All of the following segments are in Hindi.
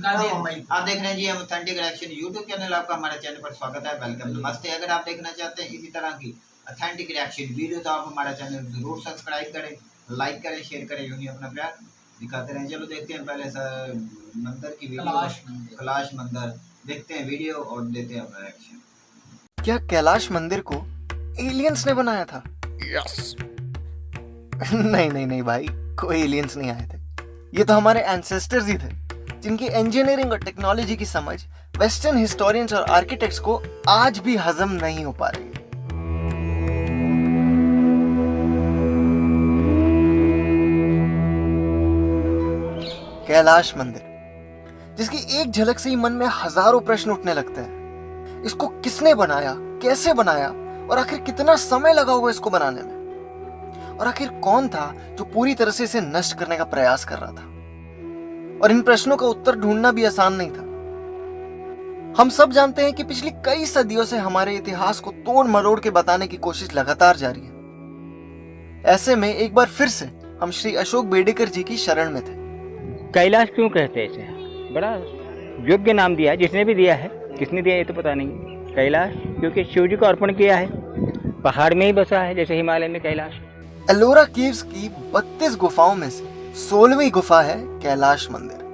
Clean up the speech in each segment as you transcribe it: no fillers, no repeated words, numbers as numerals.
आप देख रहे हैं जी हम ऑथेंटिक रिएक्शन यूट्यूब चैनल, आपका हमारे चैनल पर स्वागत है। वेलकम, नमस्ते। अगर आप देखना चाहते हैं इसी तरह की ऑथेंटिक रिएक्शन वीडियो तो आप हमारा चैनल जरूर सब्सक्राइब करें, लाइक करें, शेयर करें, यूं ही अपना प्यार दिखाते रहें। चलो देखते हैं पहले मंदिर की वीडियो, कैलाश मंदिर देखते हैं वीडियो और देते हैं अपना रिएक्शन। क्या कैलाश मंदिर को एलियंस ने बनाया था? यस। नहीं भाई, कोई एलियंस नहीं आए थे। ये तो हमारे एंसेस्टर्स ही थे, जिनकी इंजीनियरिंग और टेक्नोलॉजी की समझ वेस्टर्न हिस्टोरियंस और आर्किटेक्ट्स को आज भी हजम नहीं हो पा रही है। कैलाश मंदिर, जिसकी एक झलक से ही मन में हजारों प्रश्न उठने लगते हैं। इसको किसने बनाया, कैसे बनाया और आखिर कितना समय लगा होगा इसको बनाने में? और आखिर कौन था जो पूरी तरह से इसे नष्ट करने का प्रयास कर रहा था? और इन प्रश्नों का उत्तर ढूंढना भी आसान नहीं था। हम सब जानते हैं कि पिछली कई सदियों से हमारे इतिहास को तोड़ मरोड़ के बताने की कोशिश लगातार जारी है। ऐसे में एक बार फिर से हम श्री अशोक बेडेकर जी की शरण में थे। कैलाश क्यों कहते हैं इसे? बड़ा योग्य नाम दिया है, जिसने भी दिया है। किसने दिया ये तो पता नहीं। कैलाश क्योंकि शिव जी को अर्पण किया है, पहाड़ में ही बसा है, जैसे हिमालय में कैलाश। एलोरा केव्स की 32 गुफाओं में से 16वीं गुफा है कैलाश मंदिर।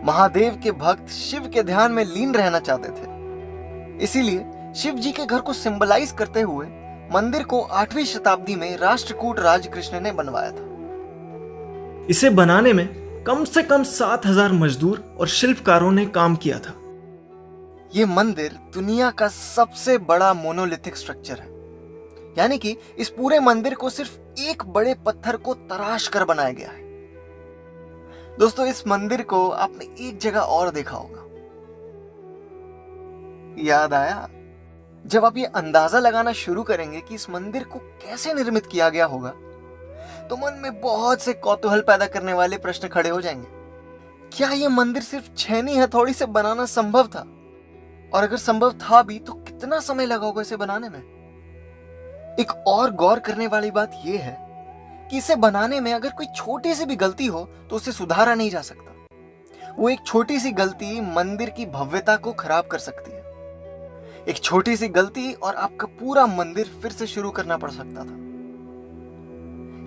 महादेव के भक्त शिव के ध्यान में लीन रहना चाहते थे, इसीलिए शिव जी के घर को सिंबलाइज करते हुए मंदिर को 8वीं शताब्दी में राष्ट्रकूट राजकृष्ण ने बनवाया था। इसे बनाने में कम से कम 7000 मजदूर और शिल्पकारों ने काम किया था। यह मंदिर दुनिया का सबसे बड़ा मोनोलिथिक स्ट्रक्चर है, यानी कि इस पूरे मंदिर को सिर्फ एक बड़े पत्थर को तराश कर बनाया गया है। दोस्तों, इस मंदिर को आपने एक जगह और देखा होगा। याद आया? जब आप ये अंदाजा लगाना शुरू करेंगे कि इस मंदिर को कैसे निर्मित किया गया होगा, तो मन में बहुत से कौतूहल पैदा करने वाले प्रश्न खड़े हो जाएंगे। क्या यह मंदिर सिर्फ छेनी हथौड़ी से बनाना संभव था? और अगर संभव था भी तो कितना समय लगा होगा इसे बनाने में? एक और गौर करने वाली बात यह है कि इसे बनाने में अगर कोई छोटी सी भी गलती हो तो उसे सुधारा नहीं जा सकता। वो एक छोटी सी गलती मंदिर की भव्यता को खराब कर सकती है। एक छोटी सी गलती और आपका पूरा मंदिर फिर से शुरू करना पड़ सकता था।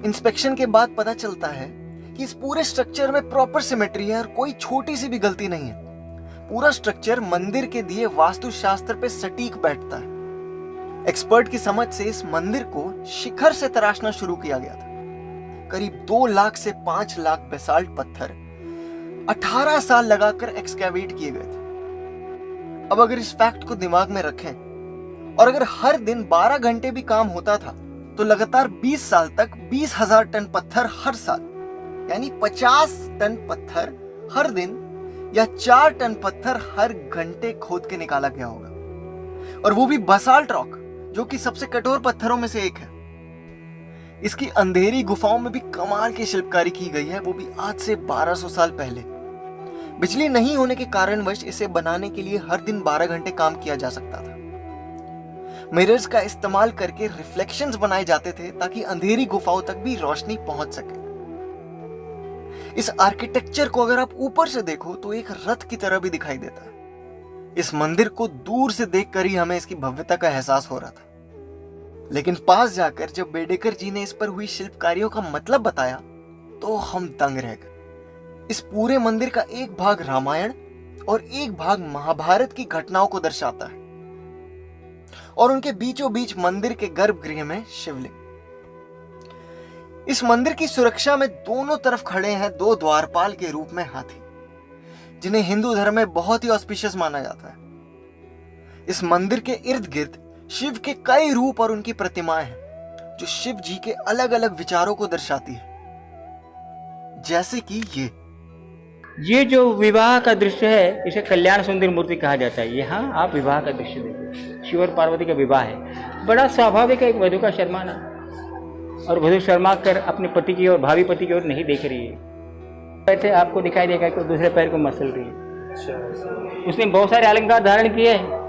इंस्पेक्शन के बाद पता चलता है कि इस पूरे स्ट्रक्चर में प्रॉपर सिमेट्री है और कोई छोटी सी भी गलती नहीं है। पूरा स्ट्रक्चर मंदिर के दिए वास्तुशास्त्र पे सटीक बैठता है। एक्सपर्ट की समझ से इस मंदिर को शिखर से तराशना शुरू किया गया था। करीब 2 लाख से 5 लाख बेसाल्ट पत्थर 18 साल लगाकर एक्सकैवेट किए गए थे। अब अगर इस फैक्ट को दिमाग में रखें और अगर हर दिन 12 घंटे भी काम होता था तो लगातार 20 साल तक 20,000 टन पत्थर हर साल, यानी 50 टन पत्थर हर दिन या 4 टन पत्थर हर घंटे खोद के निकाला गया होगा। और वो भी बसाल्ट रॉक, जो कि सबसे कठोर पत्थरों में से एक है। इसकी अंधेरी गुफाओं में भी कमाल की शिल्पकारी की गई है, वो भी आज से 1200 साल पहले। बिजली नहीं होने के कारणवश इसे बनाने के लिए हर दिन 12 घंटे काम किया जा सकता था। मिरर्स का इस्तेमाल करके रिफ्लेक्शंस बनाए जाते थे ताकि अंधेरी गुफाओं तक भी रोशनी पहुंच सके। इस आर्किटेक्चर को अगर आप ऊपर से देखो तो एक रथ की तरह भी दिखाई देता है। इस मंदिर को दूर से देखकर ही हमें इसकी भव्यता का एहसास हो रहा था, लेकिन पास जाकर जब बेडेकर जी ने इस पर हुई शिल्पकारियों का मतलब बताया तो हम दंग रह गए। इस पूरे मंदिर का एक भाग रामायण और एक भाग महाभारत की घटनाओं को दर्शाता है, और उनके बीचों बीच मंदिर के गर्भगृह में शिवलिंग। इस मंदिर की सुरक्षा में दोनों तरफ खड़े हैं 2 द्वारपाल के रूप में हाथी, जिन्हें हिंदू धर्म में बहुत ही ऑस्पिशियस माना जाता है। इस मंदिर के इर्द गिर्द शिव के कई रूप और उनकी प्रतिमाएं हैं, जो शिव जी के अलग अलग विचारों को दर्शाती है, जैसे कि ये जो विवाह का दृश्य है, इसे कल्याण सुंदर मूर्ति कहा जाता है। यहाँ आप विवाह का दृश्य देखिए, शिव और पार्वती का विवाह है। बड़ा स्वाभाविक है, एक वधू का शर्माना, और वधू शर्मा कर अपने पति की और भावी पति की ओर नहीं देख रही है। पैर से आपको दिखाई देगा कि दूसरे पैर को मसल रही है। उसने बहुत सारे अलंकार धारण किए हैं।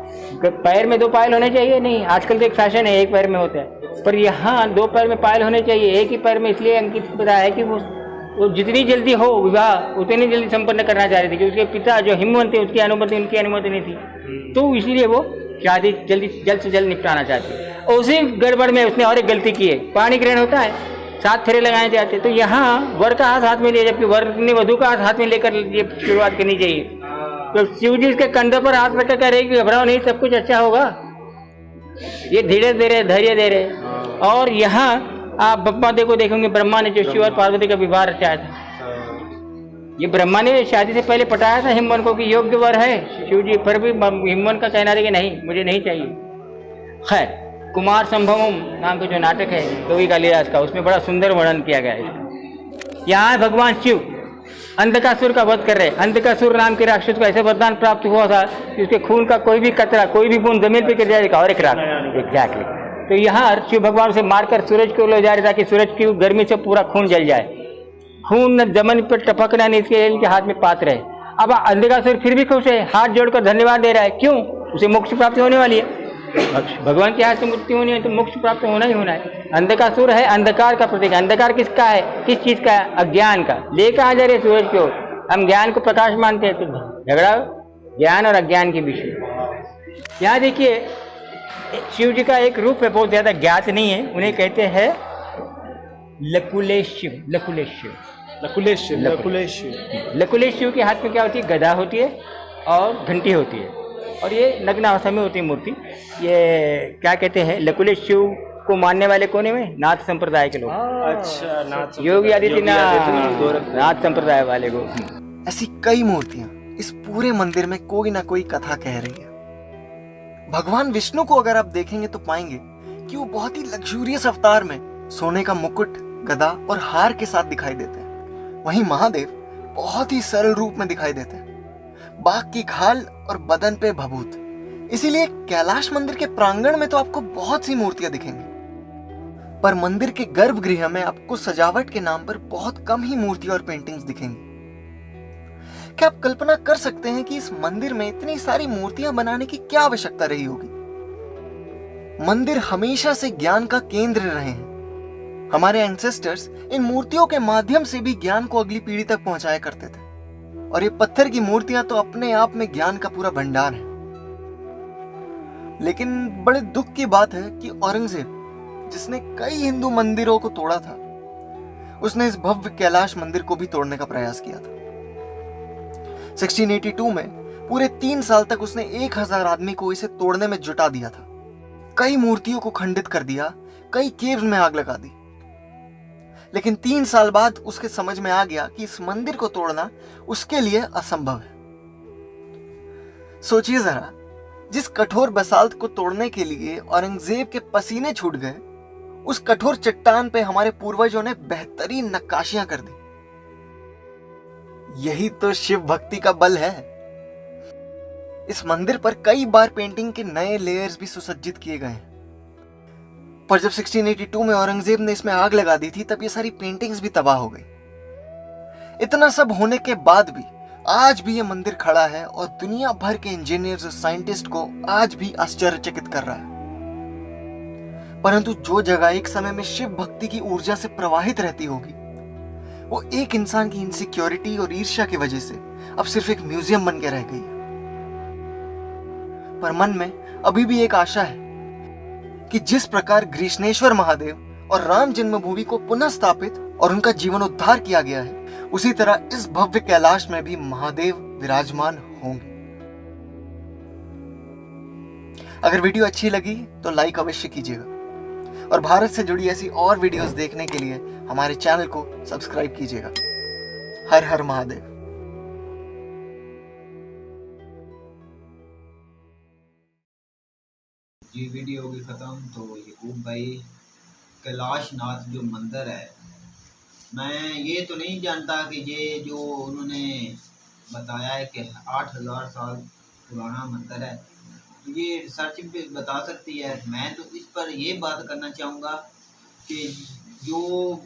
पैर में 2 पायल होने चाहिए नहीं, आजकल तो एक फैशन है, एक पैर में होता है, पर यहाँ 2 पैर में पायल होने चाहिए। एक ही पैर में इसलिए अंकित बताया है कि वो वो जितनी जल्दी हो विवाह उतनी जल्दी संपन्न करना चाह रहे थे, कि उसके पिता जो हिमवंत थे उसकी अनुमति उनकी अनुमति नहीं थी, तो इसीलिए वो शादी जल्द से जल्द निपटाना चाहते। और उसी गड़बड़ में उसने और एक गलती की है, पाणी ग्रहण होता है, 7 फेरे लगाए जाते, तो यहाँ वर का हाथ में लिया, जबकि वर ने वधू का हाथ में लेकर ये शुरुआत करनी चाहिए। तो शिव जी उसके कंधों पर हाथ रखकर कह रहे कि घबराओ नहीं, सब कुछ अच्छा होगा, ये धीरे दे रहे, धैर्य दे रहे। और यहाँ आप ब्रह्मा देव को देखेंगे, ब्रह्मा ने जो शिव और पार्वती का विवाह रचाया था, ये ब्रह्मा ने शादी से पहले पटाया था हिमवन को कि योग्य वर है शिव जी, पर भी हिमवन का कहना है कि नहीं, मुझे नहीं चाहिए। खैर, कुमार संभवम नाम का जो नाटक है कवि कालिदास का, उसमें बड़ा सुंदर वर्णन किया गया है। यहाँ भगवान शिव अंधकासुर का वध कर रहे। अंधकासुर नाम के राक्षस को ऐसे वरदान प्राप्त हुआ था कि उसके खून का कोई भी कतरा, कोई भी बूंद जमीन पे गिर जाएगा और एक रात। एग्जैक्टली। तो यहाँ शिव भगवान से मारकर सूरज को ले जा रहे, ताकि सूरज की गर्मी से पूरा खून जल जाए, खून जमीन पर टपकना नहीं, इसके इनके हाथ में पात्र है। अब अंधकासुर फिर भी खुश है, हाथ जोड़कर धन्यवाद दे रहा है। क्यों? उसे मोक्ष प्राप्ति होने वाली है, भगवान के हाथ से मुक्ति होनी है, तो मोक्ष प्राप्त होना ही होना है। अंधकासुर है अंधकार का प्रतीक। अंधकार किसका है? किस चीज का है? अज्ञान का। ले कहाँ जा रहे सूरज की ओर? हम ज्ञान को प्रकाश मानते हैं, तो झगड़ा ज्ञान और अज्ञान के विषय। यहाँ देखिए, शिव जी का एक रूप है, बहुत ज्यादा ज्ञात नहीं है, उन्हें कहते हैं लकुलेश शिव। लकुलेश शिव, लकुलेश शिव, लकुलेश शिव। लकुलेश शिव के हाथ में क्या होती है? गदा होती है और घंटी होती है, और ये नग्न अवस्था में होती है मूर्ति। ये क्या कहते हैं? लकुलेश शिव को मानने वाले कोने में नाथ संप्रदाय के लोग। अच्छा, नाथ योगी आदित्यनाथ नाथ संप्रदाय वाले को। ऐसी कई मूर्तियां इस पूरे मंदिर में कोई ना कोई कथा कह रही है। भगवान विष्णु को अगर आप देखेंगे तो पाएंगे कि वो बहुत ही लग्जूरियस अवतार में सोने का मुकुट, गदा और हार के साथ दिखाई देते हैं। वहीं महादेव बहुत ही सरल रूप में दिखाई देते हैं, बाघ की खाल और बदन पे भभूत। इसीलिए कैलाश मंदिर के प्रांगण में तो आपको बहुत सी मूर्तियां दिखेंगी, पर मंदिर के गर्भगृह में आपको सजावट के नाम पर बहुत कम ही मूर्तियां और पेंटिंग्स दिखेंगी। क्या आप कल्पना कर सकते हैं कि इस मंदिर में इतनी सारी मूर्तियां बनाने की क्या आवश्यकता रही होगी? मंदिर हमेशा से ज्ञान का केंद्र रहे हैं। हमारे एंसेस्टर्स इन मूर्तियों के माध्यम से भी ज्ञान को अगली पीढ़ी तक पहुंचाया करते थे, और ये पत्थर की मूर्तियां तो अपने आप में ज्ञान का पूरा भंडार है। लेकिन बड़े दुख की बात है कि औरंगजेब, जिसने कई हिंदू मंदिरों को तोड़ा था, उसने इस भव्य कैलाश मंदिर को भी तोड़ने का प्रयास किया था। 1682 में पूरे 3 साल तक उसने 1000 आदमी को इसे तोड़ने में जुटा दिया था। कई मूर्तियों को खंडित कर दिया, कई केव्स में आग लगा दी। लेकिन 3 साल बाद उसके समझ में आ गया कि इस मंदिर को तोड़ना उसके लिए असंभव है। सोचिए जरा, जिस कठोर बसाल्ट को तोड़ने के लिए औरंगजेब के पसीने छूट गए, उस कठोर चट्टान पे हमारे पूर्वजों ने बेहतरीन नक्काशियां कर दी। यही तो शिव भक्ति का बल है। इस मंदिर पर कई बार पेंटिंग के नए लेयर्स भी सुसज्जित किए गए हैं, पर जब 1682 में औरंगजेब ने इसमें आग लगा दी थी, तब ये सारी पेंटिंग्स भी तबाह हो गई। इतना सब होने के बाद भी आज भी ये मंदिर खड़ा है और दुनिया भर के इंजीनियर्स और साइंटिस्ट को आज भी आश्चर्यचकित कर रहा है। परंतु जो जगह एक समय में शिव भक्ति की ऊर्जा से प्रवाहित रहती होगी, वो एक इंसान की इनसिक्योरिटी और ईर्ष्या की वजह से अब सिर्फ एक म्यूजियम बन के रह गई है। पर मन में अभी भी एक आशा है कि जिस प्रकार ग्रीष्णेश्वर महादेव और राम जन्मभूमि को पुनः स्थापित और उनका जीवनोद्धार किया गया है, उसी तरह इस भव्य कैलाश में भी महादेव विराजमान होंगे। अगर वीडियो अच्छी लगी तो लाइक अवश्य कीजिएगा, और भारत से जुड़ी ऐसी और वीडियोस देखने के लिए हमारे चैनल को सब्सक्राइब कीजिएगा। हर हर महादेव। ये वीडियो होगी ख़त्म। तो यकूब भाई, कैलाश नाथ जो मंदिर है, मैं ये तो नहीं जानता कि ये जो उन्होंने बताया है कि 8000 साल पुराना मंदिर है, ये रिसर्च भी बता सकती है। मैं तो इस पर ये बात करना चाहूँगा कि जो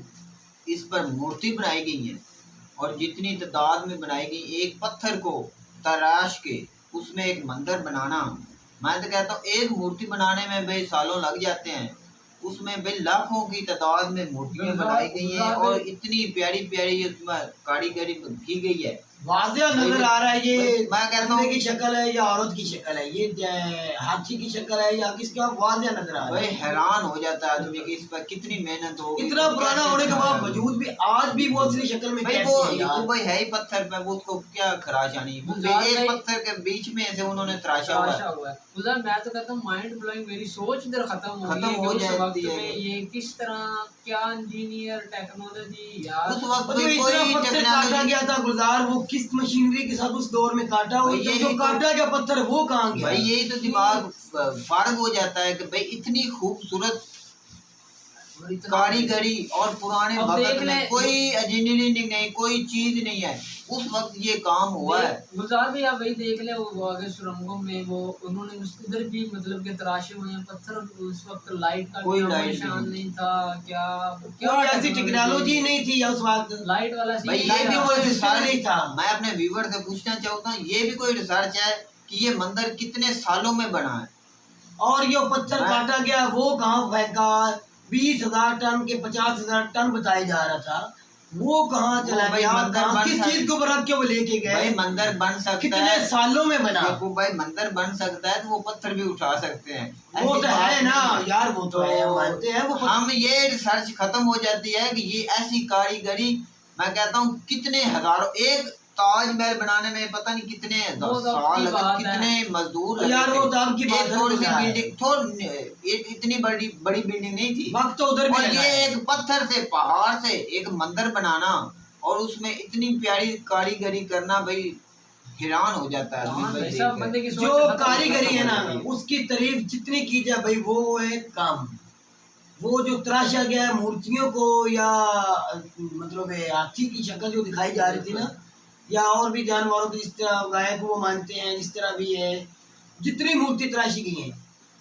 इस पर मूर्ति बनाई गई है और जितनी तादाद में बनाई गई, एक पत्थर को तराश के उसमें एक मंदिर बनाना, मैं तो कहता हूँ एक मूर्ति बनाने में भाई सालों लग जाते हैं। उसमें भाई लाखों की तादाद में मूर्तियां बनाई गई हैं और इतनी प्यारी प्यारी उसमें कारीगरी की गई है। वाज़िया नजर आ रहा है ये मैं कहता हूँ बंदे की शक्ल है या औरत की शक्ल है, ये हाथी की शक्ल है या किसका, वाज़िया नजर आ रहा भाई है। हैरान हो जाता है आदमी कि इस पर कितनी मेहनत होगी। इतना पुराना होने के बावजूद भी आज भी वो असली शक्ल में भाई कैसे वो है यार? भाई है ही पत्थर पे, वो उसको क्या खराश आनी, एक पत्थर के बीच में से उन्होंने तराशा हुआ है। गुलजार मैं तो कहता हूँ माइंड ब्लोइंग, मेरी सोच इधर खत्म हो खत्म गई है हो कि उस जाती वक्त है। में ये किस तरह, क्या इंजीनियर टेक्नोलॉजी यार। उस वक्त जो भी इतना कोई पत्थर काटा टेक्नोलॉजी, गया था गुलजार, वो किस मशीनरी के साथ उस दौर में काटा, वो भाई जो यही जो तो- काटा गया पत्थर वो कहाँ गया? भाई यही तो दिमाग फारग हो जाता है कि भाई इतनी खूबसूरत और इतना कारीगरी और पुराने अब वक्त देख में ले, कोई इंजीनियरिंग नहीं, कोई चीज नहीं है, उस वक्त ये काम हुआ है। गुलजार भी आप वही देख ले, वो आगे सुरंगों में वो उन्होंने उधर भी मतलब के तराशे हुए हैं पत्थर। उस वक्त लाइट का कोई नामो लाइट निशान नहीं। नहीं था, क्या कोई ऐसी टेक्नोलॉजी नहीं थी या उस वक्त। लाइट वाला भाई सीन ये भी था। कोई नहीं रिसर्च था। मैं अपने व्यूवर से पूछना चाहता हूँ, ये भी कोई रिसर्च है कि ये मंदिर कितने सालों में बना है? और ये पत्थर मैं- काटा गया वो कहाँ फेंका? 20,000 टन के 50,000 टन बताया जा रहा था, वो कहाँ चला वो भाई गया? मंदिर कहाँ, बन किस सकता- चीज को रख के वो लेके भाई गए? मंदिर बन सकता कितने है, सालों में बना? देखो भाई मंदिर बन सकता है तो वो पत्थर भी उठा सकते हैं, वो ऐसी तो बात है ना नहीं है। यार, वो तो है, मानते हैं वो हम ये रिसर्च खत्म हो जाती है कि ये ऐसी कारीगरी, मैं कहता हूँ कितने हजारों, एक ताजमहल बनाने में पता नहीं कितने वो तो साल आपकी लगे, बात है। कितने मजदूर लगे यार थे। वो तो आपकी बात एक है, थोड़ी सी वो तो है। बिल्डिंग इतनी बड़ी बड़ी बिल्डिंग नहीं थी, वक्त तो उधर भी और लगा ये है। एक पत्थर से, पहाड़ से एक मंदिर बनाना और उसमें इतनी प्यारी कारीगरी करना, भाई हैरान हो जाता है आदमी हाँ, भाई भाई देख साहब, कर। बंदे की सोच जो खत्म- कारीगरी है ना खत्म हो गई। उसकी तारीफ जितनी की जाए भाई वो है काम। वो जो तराशा गया है मूर्तियों को, या मतलब हाथी की शक्ल जो दिखाई जा रही थी ना, या और भी जानवरों की, जिस तरह गाय को वो मानते हैं, जिस तरह भी है, जितनी मूर्ति तराशी गई है,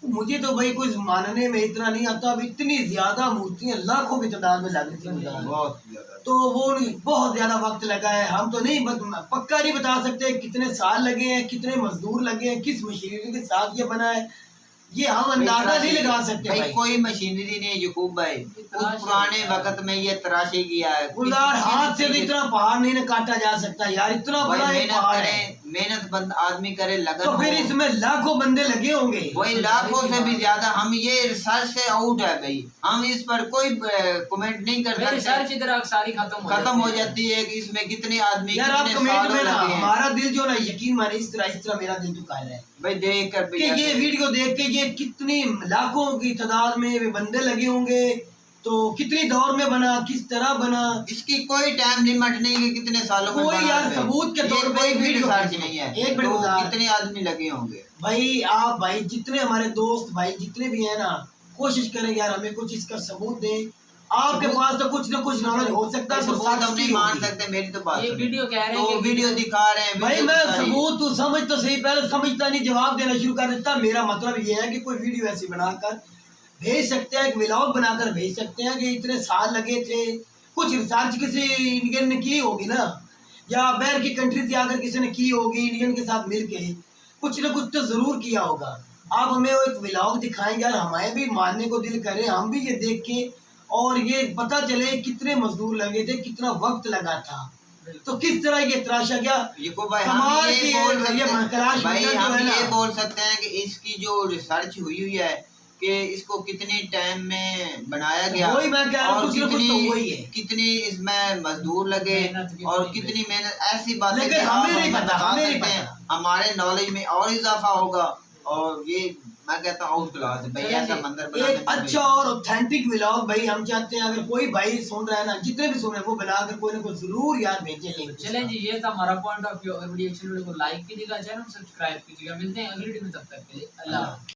मुझे तो भाई कुछ मानने में इतना नहीं आता। अब इतनी ज्यादा मूर्तियां लाखों की तादाद में लग रही थी मुझे। बहुत ज्यादा। तो वो बहुत ज्यादा वक्त लगा है। हम तो नहीं पक्का नहीं बता सकते कितने साल लगे हैं, कितने मजदूर लगे हैं, किस मशीनरी के साथ ये बना है, ये हम अंदाजा नहीं लगा सकते भाई भाई। कोई मशीनरी नहीं यकूब भाई, उस पुराने वक्त में ये तराशी किया है। गुलजार हाथ से तो इतना पहाड़ नहीं ना काटा जा सकता यार, इतना भाई बड़ा एक मेहनत पहाड़ करे, है। मेहनत बंद आदमी करे, लगन तो फिर हो। इसमें लाखों बंदे लगे होंगे। वही लाखों से भी ज्यादा। हम ये रिसर्च से आउट है भाई, हम इस पर कोई कमेंट नहीं कर मेरी सकते। सर्च इधर सारी खत्म हो जाती है कि इसमें कितने आदमी यार आप कितने कमेंट सालों में ना, लगे हैं। हमारा दिल जो ना यकीन माने, इस तरह मेरा दिल तो कर रहा है भाई देख कर भी कि ये वीडियो देख के ये कितनी लाखों की तादाद में वे बंदे लगे होंगे, तो कितनी दौर में बना, किस तरह बना, इसकी कोई टाइम लिमिट नहीं कि कितने सालों में कोई बना यार है। सबूत के ये तौर पे कोई एक भी वीडियो रिसर्च नहीं है। एक मिनट तो गुजार। कितने आदमी लगे होंगे भाई आप भाई जितने हमारे दोस्त भाई जितने भी हैं ना, कोशिश करें यार हमें कुछ इसका सबूत दें। आपके पास तो कुछ ना कुछ नॉलेज हो सकता है, सबूत सच हम नहीं की मान होगी। सकते, मेरी तो बात ये सुनो। वीडियो कह रहे हैं तो कि वीडियो दिखा रहे हैं, भाई वीडियो मैं दिखा रही है। सबूत तू समझ तो सही, पहले समझता नहीं जवाब देना शुरू कर देता। मेरा मतलब ये है कि कोई वीडियो ऐसी बनाकर भेज सकते हैं, एक व्लॉग बनाकर भेज सकते हैं कि इतने साल लगे थे। कुछ रिसर्च किसी इंडियन ने की होगी ना, या बाहर की कंट्री से आकर किसी ने की होगी, इंडियन के साथ मिलके कुछ ना कुछ तो जरूर किया होगा। आप हमें वो एक व्लॉग दिखाएंगे यार, हमें भी मानने को दिल करे, हम भी ये देख के और ये पता चले कितने मजदूर लगे थे, कितना वक्त लगा था, तो किस तरह ये तराशा गया। ये को भाई हम कमाल ये की बोल है, सकते ये हैं कैलाश भाई, मंदिर जो हम है ना, ये बोल सकते हैं कि इसकी जो रिसर्च हुई है कि इसको कितने टाइम में बनाया गया, वही मैं कह रहा हूँ, और कुछ ना कुछ तो वही है। कितनी इसमें मजदूर लगे मेहनत कितनी और कितनी मेहनत, ऐसी बातें लेकिन कि आप हमें नहीं हमें पता, बता हमें नहीं सकते हैं, पता। हमारे नॉलेज में और इजाफा होगा। और ये मैं कहता हूँ आउट क्लास है भाई, ऐसा मंदिर बनाने एक में अच्छा और ऑथेंटिक व्लॉग भाई हम चाहते हैं, अगर कोई भाई सुन रहा है ना, जितने भी सुन रहे हैं, वो बनाकर कोई ना कोई जरूर यार भेजे लिंक। चलें जी, ये था हमारा पॉइंट ऑफ व्यू। अगर वीडियो अच्छी लगे तो लाइक कीजिएगा, चैनल सब्सक्राइब कीजिएगा। मिलते हैं अगली वीडियो में, तब तक के लिए अल्लाह।